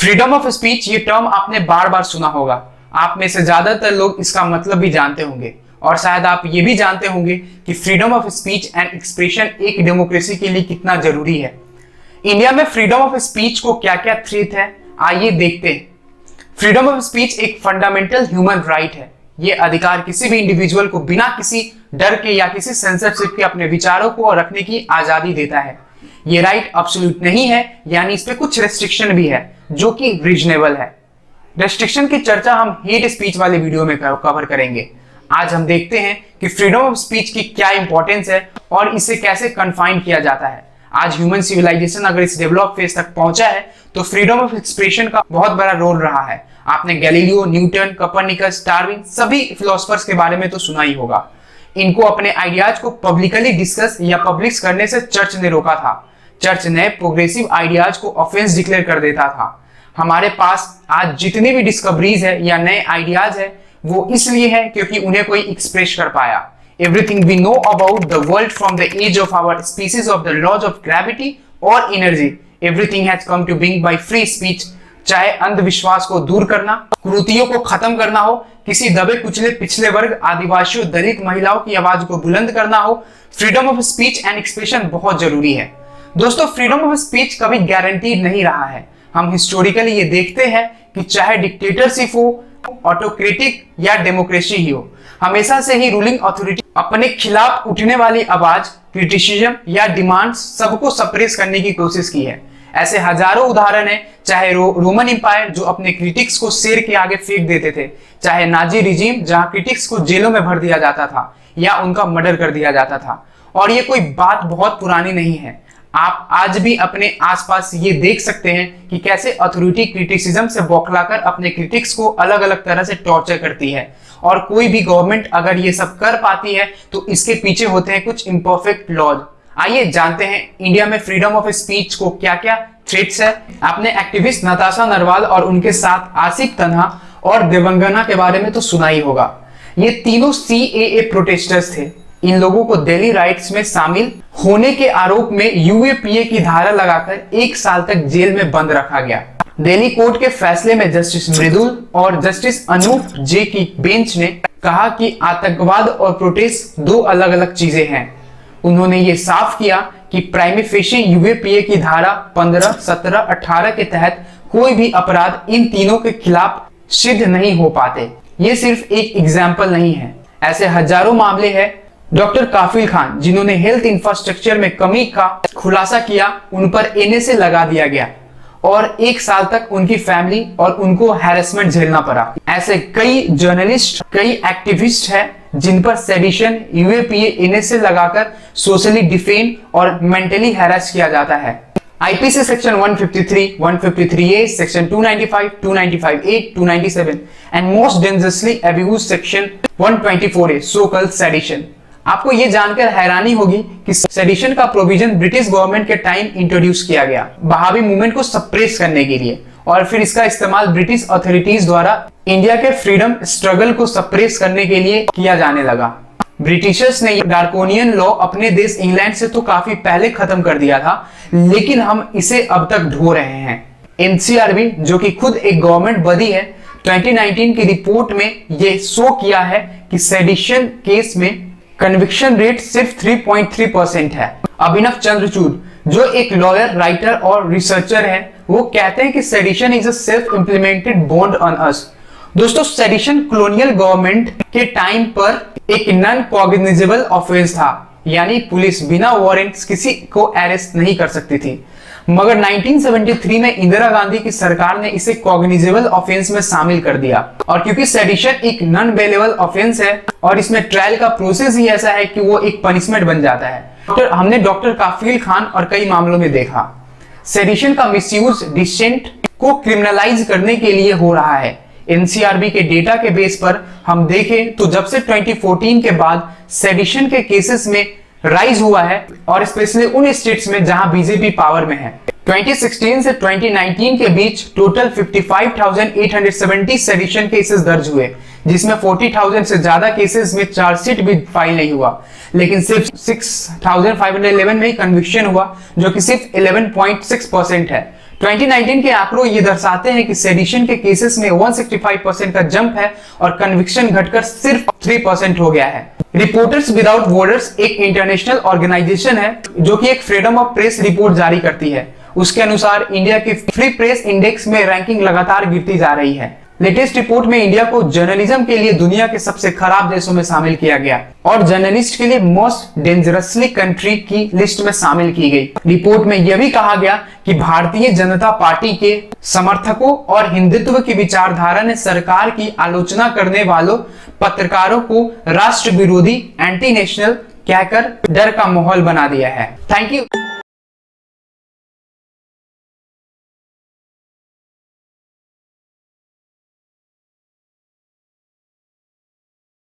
Freedom of speech ये term आपने बार बार सुना होगा। आप में से ज्यादातर लोग इसका मतलब भी जानते होंगे और शायद आप ये भी जानते होंगे कि freedom of speech and expression एक डेमोक्रेसी के लिए कितना जरूरी है। इंडिया में फ्रीडम ऑफ स्पीच को क्या क्या थ्रेट है, आइए देखते हैं। फ्रीडम ऑफ स्पीच एक फंडामेंटल ह्यूमन राइट है। ये अधिकार किसी भी इंडिविजुअल को बिना किसी डर के या किसी सेंसरशिप के अपने विचारों को रखने की आजादी देता है। ये राइट एब्सोल्यूट नहीं है, यानी इस पे कुछ रेस्ट्रिक्शन भी है जो कि रीजनेबल है। रेस्ट्रिक्शन की चर्चा हम हेट स्पीच वाले वीडियो में कवर करेंगे। आज हम देखते हैं कि फ्रीडम ऑफ स्पीच की क्या इंपॉर्टेंस है और इसे कैसे कन्फाइन किया जाता है। आज ह्यूमन सिविलाइजेशन अगर इस डेवलप फेज तक पहुंचा है तो फ्रीडम ऑफ एक्सप्रेशन का बहुत बड़ा रोल रहा है। आपने गैलीलियो, न्यूटन, कोपर्निकस, डार्विन सभी फिलोसफर्स के बारे में तो सुना ही होगा। इनको अपने आइडियाज को पब्लिकली डिस्कस या पब्लिश करने से चर्च ने रोका था। चर्च ने प्रोग्रेसिव आइडियाज को ऑफेंस डिक्लेयर कर देता था। हमारे पास आज जितनी भी डिस्कवरीज है या नए आइडियाज है वो इसलिए है क्योंकि उन्हें कोई एक्सप्रेस कर पाया। Everything we know about the world from the age of our species of the laws of gravity or energy, everything has come to being by free speech। चाहे अंधविश्वास को दूर करना, कुरीतियों को खत्म करना हो, किसी दबे कुचले पिछले वर्ग, आदिवासियों, दलित महिलाओं की आवाज को बुलंद करना हो, freedom of speech and expression बहुत जरूरी है। दोस्तों, फ्रीडम ऑफ स्पीच कभी गारंटीड नहीं रहा है। हम हिस्टोरिकली ये देखते हैं कि चाहे डिक्टेटरशिप हो, ऑटोक्रेटिक या डेमोक्रेसी ही हो, हमेशा से ही रूलिंग अथॉरिटी अपने खिलाफ उठने वाली आवाज, क्रिटिसिज्म या डिमांड्स सबको सप्रेस करने की कोशिश की है। ऐसे हजारों उदाहरण हैं, चाहे रोमन एम्पायर जो अपने क्रिटिक्स को शेर के आगे फेंक देते थे, चाहे नाजी रिजीम जहां क्रिटिक्स को जेलों में भर दिया जाता था या उनका मर्डर कर दिया जाता था। और ये कोई बात बहुत पुरानी नहीं है। आप आज भी अपने आसपास ये देख सकते हैं कि कैसे अथॉरिटी क्रिटिसिज्म से बौखलाकर अपने क्रिटिक्स को अलग अलग तरह से टॉर्चर करती है। और कोई भी गवर्नमेंट अगर ये सब कर पाती है तो इसके पीछे होते हैं कुछ इम्परफेक्ट लॉज। आइए जानते हैं इंडिया में फ्रीडम ऑफ स्पीच को क्या क्या थ्रेट्स है। आपने एक्टिविस्ट नताशा नरवाल और उनके साथ आसिफ तन्हा और देवंगना के बारे में तो सुना ही होगा। ये तीनों CAA प्रोटेस्टर्स थे। इन लोगों को दिल्ली राइट्स में शामिल होने के आरोप में UAPA की धारा लगाकर 1 साल तक जेल में बंद रखा गया। दिल्ली कोर्ट के फैसले में जस्टिस मृदुल और जस्टिस अनूप जे की बेंच ने कहा कि आतंकवाद और प्रोटेस्ट दो अलग अलग चीजें हैं। उन्होंने ये साफ किया कि प्राइमा फेशी UAPA की धारा 15, 17, 18 के तहत कोई भी अपराध इन तीनों के खिलाफ सिद्ध नहीं हो पाते। ये सिर्फ एक एग्जाम्पल नहीं है, ऐसे हजारों मामले हैं। डॉक्टर काफिल खान जिन्होंने हेल्थ इंफ्रास्ट्रक्चर में कमी का खुलासा किया, उन पर NSA लगा दिया गया और 1 साल तक उनकी फैमिली और उनको हैरेसमेंट झेलना पड़ा। ऐसे कई जर्नलिस्ट, कई एक्टिविस्ट हैं जिन पर सेडिशन, UAPA, NSA लगाकर सोशली डिफेम और मेंटली हैरेस किया जाता है। IPC section 153, 153A, section 295, 295A, 297 and most dangerously abuse section 124A, so called sedition. आपको यह जानकर हैरानी होगी कि सेडिशन का प्रोविजन ब्रिटिश गवर्नमेंट के टाइम इंट्रोड्यूस किया गया बहावी मूवमेंट को सप्रेस करने के लिए, और फिर इसका इस्तेमाल ब्रिटिश अथॉरिटीज द्वारा इंडिया के फ्रीडम स्ट्रगल को सप्रेस करने के लिए किया जाने लगा। ब्रिटिशर्स ने डार्कोनियन लॉ अपने देश इंग्लैंड से तो काफी पहले खत्म कर दिया था, लेकिन हम इसे अब तक ढो रहे हैं। NCRB जो कि खुद एक गवर्नमेंट बॉडी है, 2019 की रिपोर्ट में यह शो किया है कि सेडिशन केस में कन्विक्शन रेट सिर्फ 3.3% है। अभिनव चंद्रचूड़ जो एक लॉयर, राइटर और रिसर्चर है, वो कहते हैं कि sedition is a self implemented bond on us. दोस्तों, सेडिशन कॉलोनियल गवर्नमेंट के टाइम पर एक नॉन कॉग्निजेबल ऑफेंस था, यानी पुलिस बिना वारंट्स किसी को अरेस्ट नहीं कर सकती थी। मगर 1973 में इंदिरा गांधी की सरकार ने इसे कॉग्निजेबल ऑफेंस में शामिल कर दिया। और क्योंकि सेडिशन एक नॉन बेलेबल ऑफेंस है और इसमें ट्रायल का प्रोसेस ही ऐसा है कि वो एक पनिशमेंट बन जाता है। हमने डॉक्टर काफिल खान और कई मामलों में देखा सेडिशन का मिसयूज डिसेंट को क्रिमिनलाइज करने के लिए हो रहा है। NCRB के डेटा के बेस पर हम देखें तो जब से 2014 के बाद सेडिशन के केसेस में राइज हुआ है, और स्पेशली उन स्टेट्स में जहां बीजेपी पावर में है। 2016 से 2019 के बीच टोटल 55,870 सेडिशन केसेस दर्ज हुए, जिसमें 40,000 से ज्यादा केसेस में चार्जशीट भी फाइल नहीं हुआ, लेकिन सिर्फ 6,511 में ही कन्विक्शन हुआ, जो कि सिर्फ 11.6% है। 2019 के आंकड़ों ये दर्शाते हैं कि सेडिशन के केसेस में 165% का जंप है और कन्विक्शन घटकर सिर्फ 3% हो गया है। रिपोर्टर्स विदाउट बॉर्डर्स एक इंटरनेशनल ऑर्गेनाइजेशन है जो कि एक फ्रीडम ऑफ प्रेस रिपोर्ट जारी करती है। उसके अनुसार इंडिया की फ्री प्रेस इंडेक्स में रैंकिंग लगातार गिरती जा रही है। लेटेस्ट रिपोर्ट में इंडिया को जर्नलिज्म के लिए दुनिया के सबसे खराब देशों में शामिल किया गया और जर्नलिस्ट के लिए मोस्ट डेंजरसली कंट्री की लिस्ट में शामिल की गई। रिपोर्ट में यह भी कहा गया कि भारतीय जनता पार्टी के समर्थकों और हिंदुत्व की विचारधारा ने सरकार की आलोचना करने वालों पत्रकारों को राष्ट्र विरोधी, एंटी नेशनल कहकर डर का माहौल बना दिया है। Thank you.